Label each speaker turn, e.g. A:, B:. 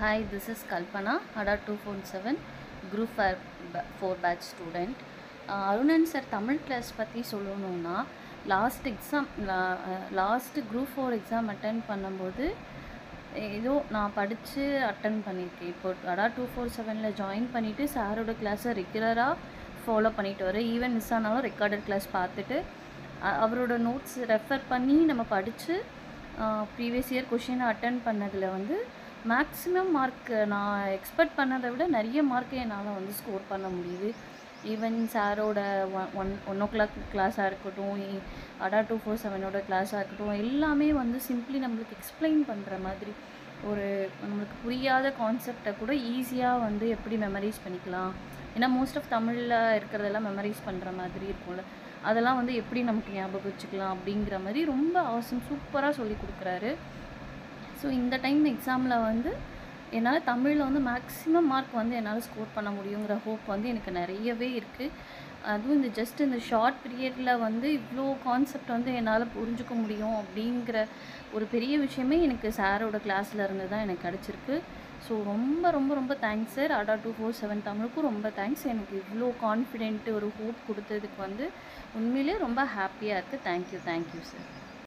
A: Hi, this is Kalpana, ADA 247, Group 4 batch student. Arunan sir Tamil class பற்றி சொல்லணுன்னா last group 4 exam attend பண்ணும்போது ஏதோ நான் படித்து அட்டன் பண்ணியிருக்கேன். இப்போ ADA 247 ஜாயின் பண்ணிவிட்டு சாரோட கிளாஸை ரெகுலராக ஃபாலோ பண்ணிட்டு வரேன். ஈவன் மிஸ் ஆனாலும் ரெக்கார்டட் கிளாஸ் பார்த்துட்டு அவரோட நோட்ஸ் ரெஃபர் பண்ணி நம்ம படித்து ப்ரீவியஸ் இயர் கொஷினை அட்டன் பண்ணதில் வந்து மேக்ஸிமம் மார்க் நான் எக்ஸ்பெக்ட் பண்ணதை விட நிறைய மார்க்கு என்னால் வந்து ஸ்கோர் பண்ண முடியுது. ஈவன் சாரோட 1 o'clock கிளாஸாக இருக்கட்டும், ADA 247 கிளாஸாக இருக்கட்டும், எல்லாமே வந்து சிம்பிளி நம்மளுக்கு எக்ஸ்பிளைன் பண்ணுற மாதிரி ஒரு நம்மளுக்கு புரியாத கான்செப்டை கூட ஈஸியாக வந்து எப்படி மெமரைஸ் பண்ணிக்கலாம். ஏன்னா மோஸ்ட் ஆஃப் தமிழில் இருக்கிறதெல்லாம் மெமரைஸ் பண்ணுற மாதிரி இருக்கும்ல, அதெல்லாம் வந்து எப்படி நமக்கு ஞாபகம் வச்சுக்கலாம் அப்படிங்கிற மாதிரி ரொம்ப அவசரம் சூப்பராக சொல்லி கொடுக்குறாரு. ஸோ இந்த டைம் எக்ஸாமில் வந்து என்னால் தமிழில் வந்து மேக்ஸிமம் மார்க் வந்து என்னால் ஸ்கோர் பண்ண முடியுங்கிற ஹோப் வந்து எனக்கு நிறையவே இருக்குது. அதுவும் இந்த ஷார்ட் பீரியடில் வந்து இவ்வளோ கான்செப்ட் வந்து என்னால் புரிஞ்சுக்க முடியும் அப்படிங்கிற ஒரு பெரிய விஷயமே எனக்கு சாரோட கிளாஸில் இருந்து தான் எனக்கு கிடச்சிருக்கு. ஸோ ரொம்ப ரொம்ப ரொம்ப தேங்க்ஸ் சார். ADA 247 தமிழுக்கும் ரொம்ப தேங்க்ஸ். எனக்கு இவ்வளோ கான்ஃபிடென்ட்டு ஒரு ஹோப் கொடுத்ததுக்கு வந்து உண்மையிலே ரொம்ப ஹாப்பியாக இருக்குது. Thank you sir.